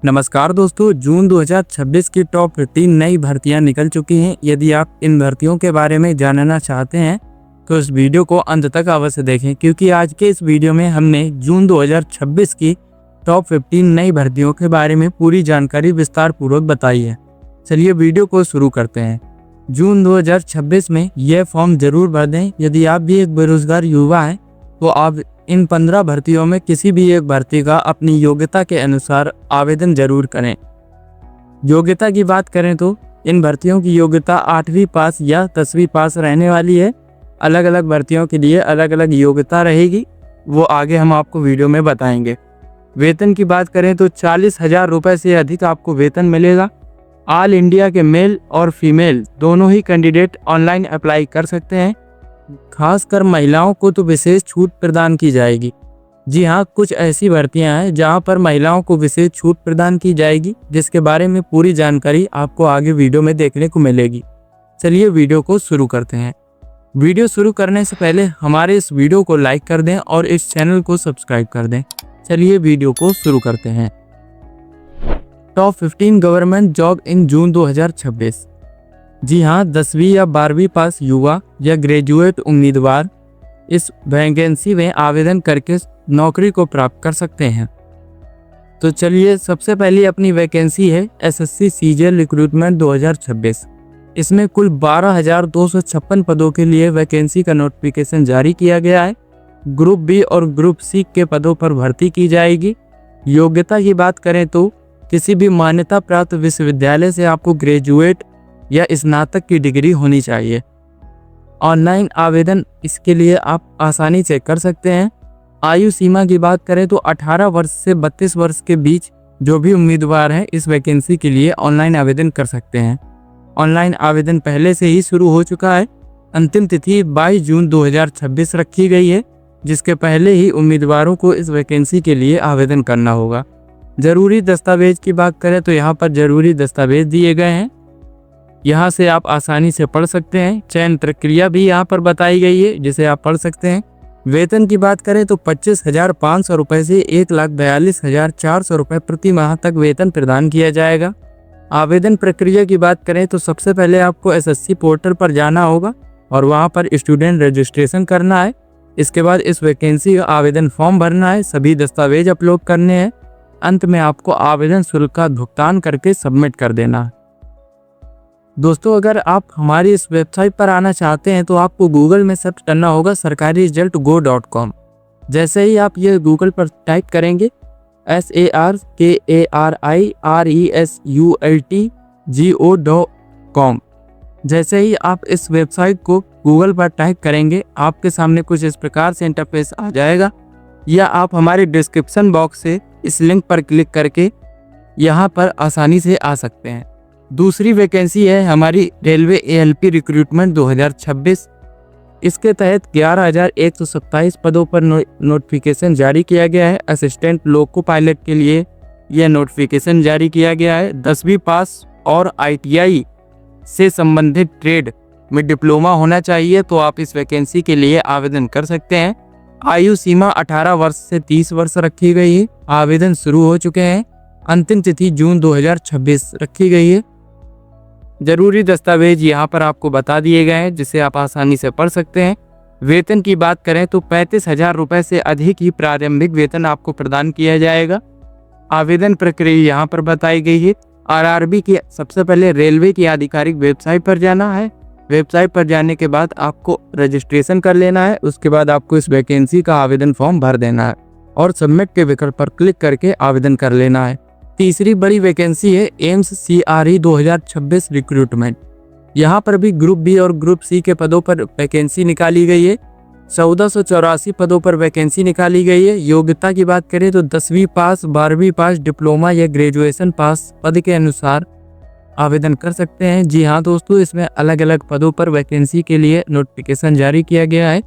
नमस्कार दोस्तों, जून 2026 की टॉप 15 नई भर्तियां निकल चुकी हैं। यदि आप इन भर्तियों के बारे में जानना चाहते हैं तो इस वीडियो को अंत तक अवश्य देखें, क्योंकि आज के इस वीडियो में हमने जून 2026 की टॉप 15 नई भर्तियों के बारे में पूरी जानकारी विस्तार पूर्वक बताई है। चलिए वीडियो को शुरू करते हैं। जून 2026 में यह फॉर्म जरूर भर दें। यदि आप भी एक बेरोजगार युवा हैं तो आप इन 15 भर्तियों में किसी भी एक भर्ती का अपनी योग्यता के अनुसार आवेदन जरूर करें। योग्यता की बात करें तो इन भर्तियों की योग्यता 8वीं पास या 10वीं पास रहने वाली है। अलग अलग भर्तियों के लिए अलग अलग योग्यता रहेगी, वो आगे हम आपको वीडियो में बताएंगे। वेतन की बात करें तो 40,000 रुपये से अधिक आपको वेतन मिलेगा। ऑल इंडिया के मेल और फीमेल दोनों ही कैंडिडेट ऑनलाइन अप्लाई कर सकते हैं। खासकर महिलाओं को तो विशेष छूट प्रदान की जाएगी। जी हाँ, कुछ ऐसी भर्तियां हैं जहां पर महिलाओं को विशेष छूट प्रदान की जाएगी, जिसके बारे में पूरी जानकारी आपको आगे वीडियो में देखने को मिलेगी। चलिए वीडियो को शुरू करते हैं। वीडियो शुरू करने से पहले हमारे इस वीडियो को लाइक कर दें और इस चैनल को सब्सक्राइब कर दें। चलिए वीडियो को शुरू करते हैं। टॉप 15 गवर्नमेंट जॉब इन जून 2026। जी हाँ, 10वीं या 12वीं पास युवा या ग्रेजुएट उम्मीदवार इस वैकेंसी में आवेदन करके नौकरी को प्राप्त कर सकते हैं। तो चलिए, सबसे पहली अपनी वैकेंसी है एसएससी सीजीएल रिक्रूटमेंट 2026। इसमें कुल 12,256 पदों के लिए वैकेंसी का नोटिफिकेशन जारी किया गया है। ग्रुप बी और ग्रुप सी के पदों पर भर्ती की जाएगी। योग्यता की बात करें तो किसी भी मान्यता प्राप्त विश्वविद्यालय से आपको ग्रेजुएट या स्नातक की डिग्री होनी चाहिए। ऑनलाइन आवेदन इसके लिए आप आसानी से कर सकते हैं। आयु सीमा की बात करें तो 18 वर्ष से 32 वर्ष के बीच जो भी उम्मीदवार हैं इस वैकेंसी के लिए ऑनलाइन आवेदन कर सकते हैं। ऑनलाइन आवेदन पहले से ही शुरू हो चुका है। अंतिम तिथि 22 जून 2026 रखी गई है, जिसके पहले ही उम्मीदवारों को इस वैकेंसी के लिए आवेदन करना होगा। जरूरी दस्तावेज की बात करें तो यहाँ पर जरूरी दस्तावेज दिए गए हैं, यहाँ से आप आसानी से पढ़ सकते हैं। चयन प्रक्रिया भी यहाँ पर बताई गई है, जिसे आप पढ़ सकते हैं। वेतन की बात करें तो 25,500 रुपये से 1,42,400 रुपये प्रति माह तक वेतन प्रदान किया जाएगा। आवेदन प्रक्रिया की बात करें तो सबसे पहले आपको एसएससी पोर्टल पर जाना होगा और वहाँ पर स्टूडेंट रजिस्ट्रेशन करना है। इसके बाद इस वैकेंसी का आवेदन फॉर्म भरना है, सभी दस्तावेज अपलोड करने हैं। अंत में आपको आवेदन शुल्क का भुगतान करके सबमिट कर देना है। दोस्तों, अगर आप हमारी इस वेबसाइट पर आना चाहते हैं तो आपको गूगल में सर्च करना होगा sarkariresult.go.com। जैसे ही आप ये गूगल पर टाइप करेंगे sarkariresult.go.com, जैसे ही आप इस वेबसाइट को गूगल पर टाइप करेंगे आपके सामने कुछ इस प्रकार से इंटरफेस आ जाएगा, या आप हमारे डिस्क्रिप्शन बॉक्स से इस लिंक पर क्लिक करके यहाँ पर आसानी से आ सकते हैं। दूसरी वैकेंसी है हमारी रेलवे एएलपी रिक्रूटमेंट 2026। इसके तहत 11,127 पदों पर नोटिफिकेशन जारी किया गया है। असिस्टेंट लोको पायलट के लिए यह नोटिफिकेशन जारी किया गया है। 10वीं पास और आईटीआई से संबंधित ट्रेड में डिप्लोमा होना चाहिए, तो आप इस वैकेंसी के लिए आवेदन कर सकते हैं। आयु सीमा 18 वर्ष से 30 वर्ष रखी गई है। आवेदन शुरू हो चुके हैं। अंतिम तिथि जून 2026 रखी गई है। जरूरी दस्तावेज यहाँ पर आपको बता दिए गए हैं, जिसे आप आसानी से पढ़ सकते हैं। वेतन की बात करें तो 35,000 रुपये से अधिक ही प्रारंभिक वेतन आपको प्रदान किया जाएगा। आवेदन प्रक्रिया यहाँ पर बताई गई है। आरआरबी की सबसे पहले रेलवे की आधिकारिक वेबसाइट पर जाना है। वेबसाइट पर जाने के बाद आपको रजिस्ट्रेशन कर लेना है। उसके बाद आपको इस वैकेंसी का आवेदन फॉर्म भर देना है और सबमिट के विकल्प पर क्लिक करके आवेदन कर लेना है। तीसरी बड़ी वैकेंसी है एम्स सीआरई 2026 रिक्रूटमेंट। यहाँ पर भी ग्रुप बी और ग्रुप सी के पदों पर वैकेंसी निकाली गई है। 1484 पदों पर वैकेंसी निकाली गई है। योग्यता की बात करें तो 10वीं पास, 12वीं पास, डिप्लोमा या ग्रेजुएशन पास पद के अनुसार आवेदन कर सकते हैं। जी हाँ दोस्तों, इसमें अलग अलग पदों पर वैकेंसी के लिए नोटिफिकेशन जारी किया गया है।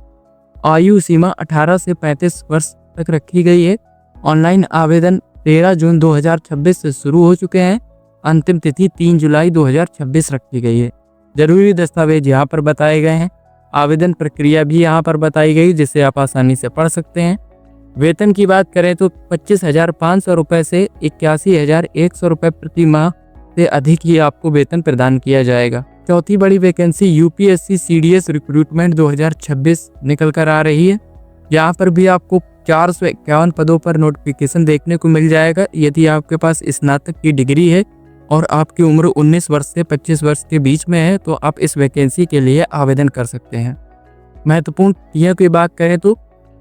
आयु सीमा 18 से 35 वर्ष तक रखी गई है। ऑनलाइन आवेदन 13 जून 2026 से शुरू हो चुके हैं। अंतिम तिथि 3 जुलाई 2026 रखी गई है। जरूरी दस्तावेज यहाँ पर बताए गए हैं। आवेदन प्रक्रिया भी यहाँ पर बताई गई, जिसे आप आसानी से पढ़ सकते हैं। वेतन की बात करें तो 25,500 रुपये से 81,100 रुपये प्रति माह से अधिक ही आपको वेतन प्रदान किया जाएगा। चौथी बड़ी वैकेंसी यूपीएससी सीडीएस रिक्रूटमेंट 2026 निकल कर आ रही है। यहाँ पर भी आपको 451 पदों पर नोटिफिकेशन देखने को मिल जाएगा। यदि आपके पास स्नातक की डिग्री है और आपकी उम्र 19 वर्ष से 25 वर्ष के बीच में है तो आप इस वैकेंसी के लिए आवेदन कर सकते हैं। महत्वपूर्ण तिथियों की बात करें तो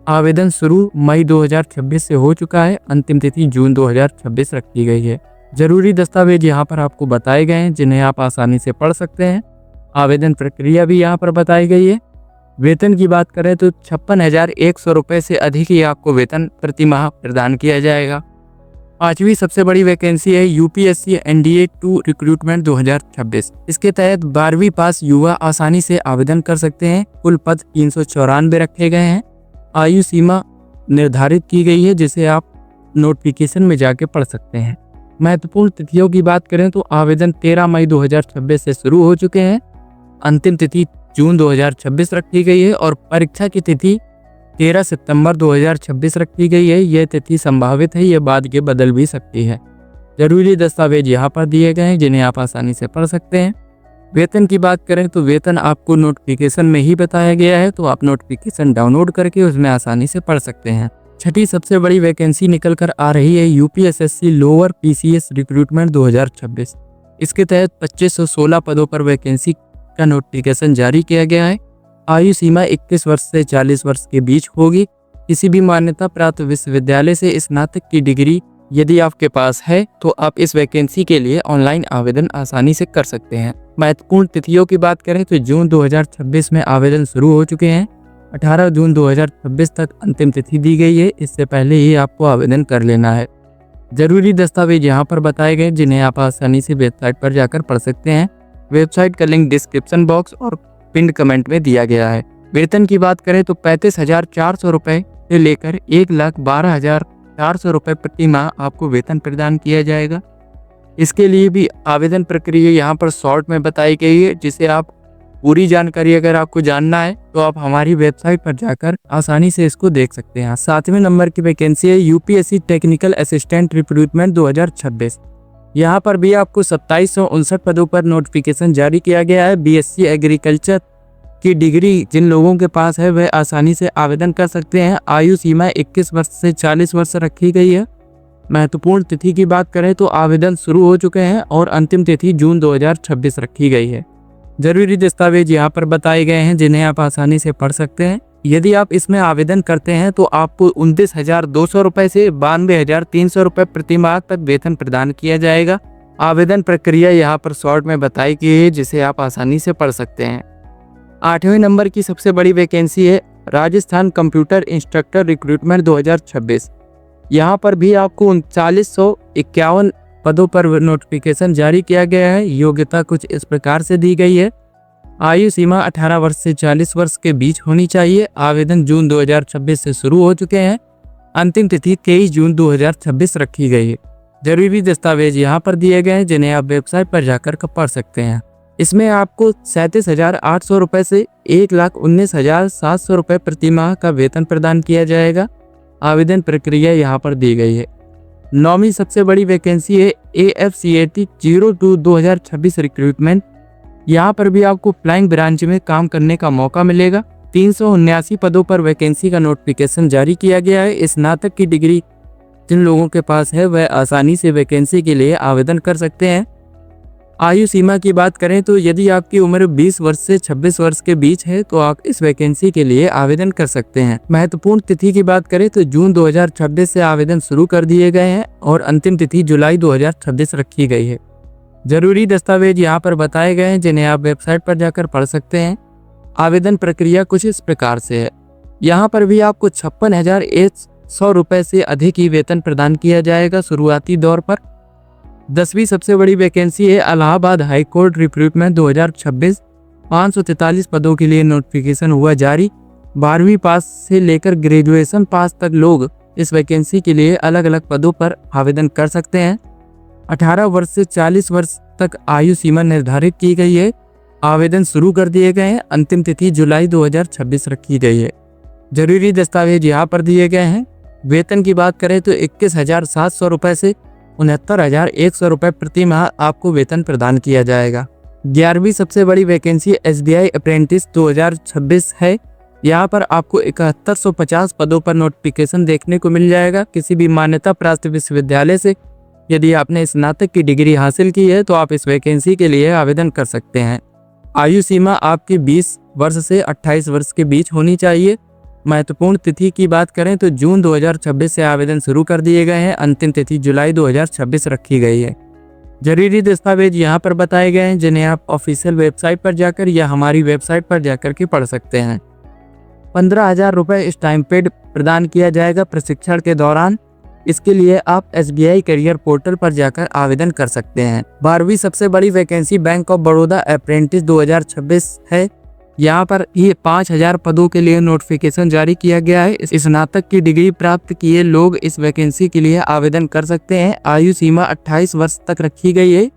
आवेदन शुरू मई 2026 से हो चुका है। अंतिम तिथि जून 2026 रखी गई है। जरूरी दस्तावेज यहाँ पर आपको बताए गए हैं जिन्हें आप आसानी से पढ़ सकते हैं। आवेदन प्रक्रिया भी यहाँ पर बताई गई है। वेतन की बात करें तो 56,100 रुपये से अधिक ही आपको वेतन प्रति माह प्रदान किया जाएगा। पांचवी सबसे बड़ी वैकेंसी है यूपीएससी एनडीए 2 रिक्रूटमेंट 2026। इसके तहत 12वीं पास युवा आसानी से आवेदन कर सकते हैं। कुल पद 394 रखे गए हैं। आयु सीमा निर्धारित की गई है जिसे आप नोटिफिकेशन में जाके पढ़ सकते हैं। महत्वपूर्ण तिथियों की बात करें तो आवेदन 13 मई 2026 से शुरू हो चुके हैं। अंतिम तिथि जून 2026 रखी गई है और परीक्षा की तिथि 13 सितंबर 2026 रखी गई है। यह तिथि संभावित है, यह बाद के बदल भी सकती है। जरूरी दस्तावेज यहाँ पर दिए गए हैं जिन्हें आप आसानी से पढ़ सकते हैं। वेतन की बात करें तो वेतन आपको नोटिफिकेशन में ही बताया गया है, तो आप नोटिफिकेशन डाउनलोड करके उसमें आसानी से पढ़ सकते हैं। छठी सबसे बड़ी वैकेंसी निकल कर आ रही है यूपीएसएससी लोअर पीसीएस रिक्रूटमेंट 2026। इसके तहत 2516 पदों पर वैकेंसी का नोटिफिकेशन जारी किया गया है। आयु सीमा 21 वर्ष से 40 वर्ष के बीच होगी। किसी भी मान्यता प्राप्त विश्वविद्यालय से स्नातक की डिग्री यदि आपके पास है तो आप इस वैकेंसी के लिए ऑनलाइन आवेदन आसानी से कर सकते हैं। महत्वपूर्ण तिथियों की बात करें तो जून 2026 में आवेदन शुरू हो चुके हैं। 18 जून 2026 तक अंतिम तिथि दी गई है। इससे पहले ही आपको आवेदन कर लेना है। जरूरी दस्तावेज यहाँ पर बताए गए जिन्हें आप आसानी से वेबसाइट पर जाकर पढ़ सकते हैं। वेबसाइट का लिंक डिस्क्रिप्शन बॉक्स और पिन कमेंट में दिया गया है। वेतन की बात करें तो 35,400 रुपये से लेकर 1,12,400 रुपये प्रति माह आपको वेतन प्रदान किया जाएगा। इसके लिए भी आवेदन प्रक्रिया यहाँ पर शॉर्ट में बताई गई है, जिसे आप पूरी जानकारी अगर आपको जानना है तो आप हमारी वेबसाइट पर जाकर आसानी से इसको देख सकते हैं। 7वें नंबर की वैकेंसी है यूपीएससी टेक्निकल असिस्टेंट रिक्रूटमेंट 2026। यहाँ पर भी आपको 2759 पदों पर नोटिफिकेशन जारी किया गया है। बीएससी एग्रीकल्चर की डिग्री जिन लोगों के पास है वह आसानी से आवेदन कर सकते हैं। आयु सीमा 21 वर्ष से 40 वर्ष रखी गई है। महत्वपूर्ण तिथि की बात करें तो आवेदन शुरू हो चुके हैं और अंतिम तिथि जून 2026 रखी गई है। जरूरी दस्तावेज यहाँ पर बताए गए हैं जिन्हें आप आसानी से पढ़ सकते हैं। यदि आप इसमें आवेदन करते हैं तो आपको 29,200 रुपये से 92,300 रुपये प्रति माह तक वेतन प्रदान किया जाएगा। आवेदन प्रक्रिया यहाँ पर शॉर्ट में बताई गई है जिसे आप आसानी से पढ़ सकते हैं। 8वें नंबर की सबसे बड़ी वैकेंसी है राजस्थान कंप्यूटर इंस्ट्रक्टर रिक्रूटमेंट 2026। यहाँ पर भी आपको 3951 पदों पर नोटिफिकेशन जारी किया गया है। योग्यता कुछ इस प्रकार से दी गई है। आयु सीमा 18 वर्ष से 40 वर्ष के बीच होनी चाहिए। आवेदन जून 2026 से शुरू हो चुके हैं। अंतिम तिथि 23 जून 2026 रखी गई है। जरूरी दस्तावेज यहाँ पर दिए गए हैं जिन्हें आप वेबसाइट पर जाकर पढ़ सकते हैं। इसमें आपको 37,800 रुपये से 1,19,700 रुपये प्रति माह का वेतन प्रदान किया जाएगा। आवेदन प्रक्रिया यहाँ पर दी गई है। 9वीं सबसे बड़ी वैकेंसी है AFCAT 02 2026 रिक्रूटमेंट। यहाँ पर भी आपको फ्लाइंग ब्रांच में काम करने का मौका मिलेगा। 379 पदों पर वैकेंसी का नोटिफिकेशन जारी किया गया है। स्नातक की डिग्री जिन लोगों के पास है वह आसानी से वैकेंसी के लिए आवेदन कर सकते हैं। आयु सीमा की बात करें तो यदि आपकी उम्र 20 वर्ष से 26 वर्ष के बीच है तो आप इस वैकेंसी के लिए आवेदन कर सकते हैं। महत्वपूर्ण तिथि की बात करें तो जून 2026 से आवेदन शुरू कर दिए गए हैं और अंतिम तिथि जुलाई 2026 रखी गई है। जरूरी दस्तावेज यहाँ पर बताए गए हैं जिन्हें आप वेबसाइट पर जाकर पढ़ सकते हैं। आवेदन प्रक्रिया कुछ इस प्रकार से है। यहाँ पर भी आपको 56,100 रुपये से अधिक ही वेतन प्रदान किया जाएगा शुरुआती दौर पर। 10वीं सबसे बड़ी वैकेंसी है इलाहाबाद हाई कोर्ट रिक्रूटमेंट 2026। 543 पदों के लिए नोटिफिकेशन हुआ जारी। 12वीं पास से लेकर ग्रेजुएशन पास तक लोग इस वैकेंसी के लिए अलग अलग पदों पर आवेदन कर सकते हैं। 18 वर्ष से 40 वर्ष तक आयु सीमा निर्धारित की गई है। आवेदन शुरू कर दिए गए हैं। अंतिम तिथि जुलाई 2026 रखी गई है। जरूरी दस्तावेज यहाँ पर दिए गए हैं। वेतन की बात करें तो 21,700 रुपये से 69,100 रुपये प्रति माह आपको वेतन प्रदान किया जाएगा। 11वीं सबसे बड़ी वैकेंसी SBI अप्रेंटिस 2026 है। यहाँ पर आपको 7150 पदों पर नोटिफिकेशन देखने को मिल जाएगा। किसी भी मान्यता प्राप्त विश्वविद्यालय से यदि आपने स्नातक की डिग्री हासिल की है तो आप इस वैकेंसी के लिए आवेदन कर सकते हैं। आयु सीमा आपकी 20 वर्ष से 28 वर्ष के बीच होनी चाहिए। महत्वपूर्ण तिथि की बात करें तो जून 2026 से आवेदन शुरू कर दिए गए हैं। अंतिम तिथि जुलाई 2026 रखी गई है। जरूरी दस्तावेज यहाँ पर बताए गए हैं जिन्हें आप ऑफिशियल वेबसाइट पर जाकर या हमारी वेबसाइट पर जाकर के पढ़ सकते हैं। 15,000 रुपये स्टाइपेंड प्रदान किया जाएगा प्रशिक्षण के दौरान। इसके लिए आप SBI करियर पोर्टल पर जाकर आवेदन कर सकते हैं। 12वीं सबसे बड़ी vacancy bank of Baroda apprentice 2026 है। यहाँ पर ये 5,000 पदों के लिए नोटिफिकेशन जारी किया गया है। स्नातक की डिग्री प्राप्त किए लोग इस वैकेंसी के लिए आवेदन कर सकते हैं। आयु सीमा 28 वर्ष तक रखी गई है।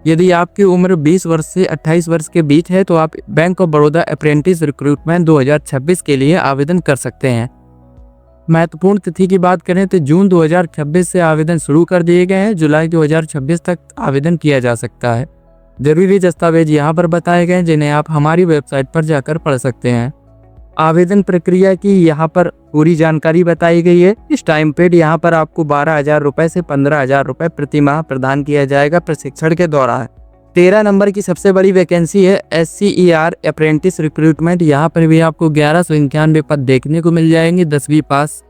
यदि आपकी उम्र 20 वर्ष से 28 वर्ष के बीच है तो आप bank of Baroda apprentice recruitment 2026 के लिए आवेदन कर सकते हैं। महत्वपूर्ण तिथि की बात करें तो जून 2026 से आवेदन शुरू कर दिए गए हैं। जुलाई 2026 तक आवेदन किया जा सकता है। जरूरी दस्तावेज यहाँ पर बताए गए हैं जिन्हें आप हमारी वेबसाइट पर जाकर पढ़ सकते हैं। आवेदन प्रक्रिया की यहाँ पर पूरी जानकारी बताई गई है। स्टाइपेंड यहाँ पर आपको 12,000 रुपये से 15,000 रुपये प्रति माह प्रदान किया जाएगा प्रशिक्षण के दौरान। 13 नंबर की सबसे बड़ी वैकेंसी है SCER अप्रेंटिस रिक्रूटमेंट। यहाँ पर भी आपको 1191 पद देखने को मिल जाएंगे। 10वीं पास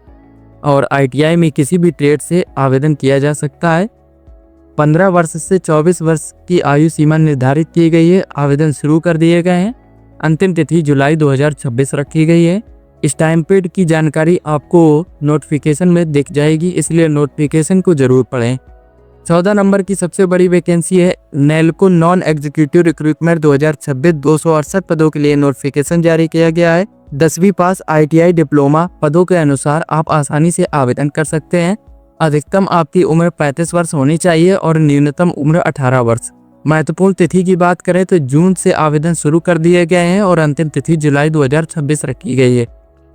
और ITI में किसी भी ट्रेड से आवेदन किया जा सकता है। 15 वर्ष से 24 वर्ष की आयु सीमा निर्धारित की गई है। आवेदन शुरू कर दिए गए हैं। अंतिम तिथि जुलाई 2026 रखी गई है। स्टाइपेंड की जानकारी आपको नोटिफिकेशन में दिख जाएगी, इसलिए नोटिफिकेशन को जरूर पढ़ें। 14 नंबर की सबसे बड़ी वैकेंसी है नेल्को नॉन एग्जीक्यूटिव रिक्रूटमेंट 2026। 268 पदों के लिए नोटिफिकेशन जारी किया गया है। 10वीं पास ITI डिप्लोमा पदों के अनुसार आप आसानी से आवेदन कर सकते हैं। अधिकतम आपकी उम्र 35 वर्ष होनी चाहिए और न्यूनतम उम्र 18 वर्ष। महत्वपूर्ण तिथि की बात करें तो जून से आवेदन शुरू कर दिए गए हैं और अंतिम तिथि जुलाई 2026 रखी गई है।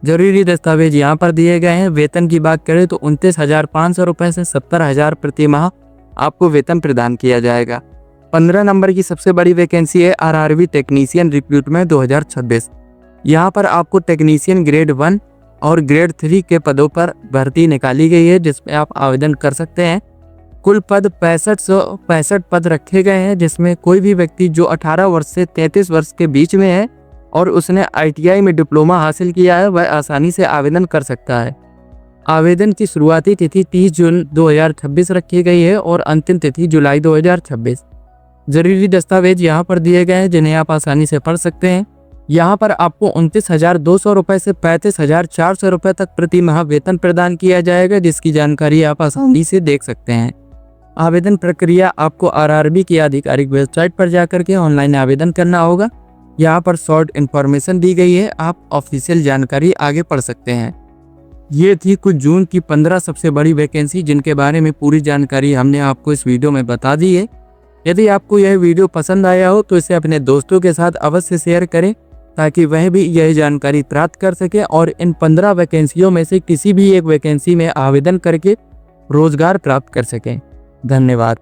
जरूरी दस्तावेज यहाँ पर दिए गए हैं। वेतन की बात करें तो 29,500 रुपये से 70,000 प्रति माह आपको वेतन प्रदान किया जाएगा। 15 नंबर की सबसे बड़ी वैकेंसी है RRB टेक्नीशियन रिक्रूटमेंट 2026। यहाँ पर आपको टेक्नीशियन ग्रेड 1 और ग्रेड 3 के पदों पर भर्ती निकाली गई है जिसमें आप आवेदन कर सकते हैं। कुल पद 6565 पद रखे गए हैं, जिसमें कोई भी व्यक्ति जो 18 वर्ष से 33 वर्ष के बीच में है और उसने ITI में डिप्लोमा हासिल किया है वह आसानी से आवेदन कर सकता है। आवेदन की शुरुआती तिथि 30 जून 2026 रखी गई है और अंतिम तिथि जुलाई 2026। जरूरी दस्तावेज यहाँ पर दिए गए हैं जिन्हें आप आसानी से पढ़ सकते हैं। यहाँ पर आपको 29,200 रुपये से 35,400 रुपये तक प्रति माह वेतन प्रदान किया जाएगा, जिसकी जानकारी आप आसानी से देख सकते हैं। आवेदन प्रक्रिया आपको RRB की आधिकारिक वेबसाइट पर जाकर के ऑनलाइन आवेदन करना होगा। यहाँ पर शॉर्ट इन्फॉर्मेशन दी गई है, आप ऑफिशियल जानकारी आगे पढ़ सकते हैं। ये थी कुछ जून की 15 सबसे बड़ी वैकेंसी जिनके बारे में पूरी जानकारी हमने आपको इस वीडियो में बता दी है। यदि आपको यह वीडियो पसंद आया हो तो इसे अपने दोस्तों के साथ अवश्य शेयर करें ताकि वह भी यह जानकारी प्राप्त कर सके और इन 15 वैकेंसियों में से किसी भी एक वैकेंसी में आवेदन करके रोजगार प्राप्त कर सकें। धन्यवाद।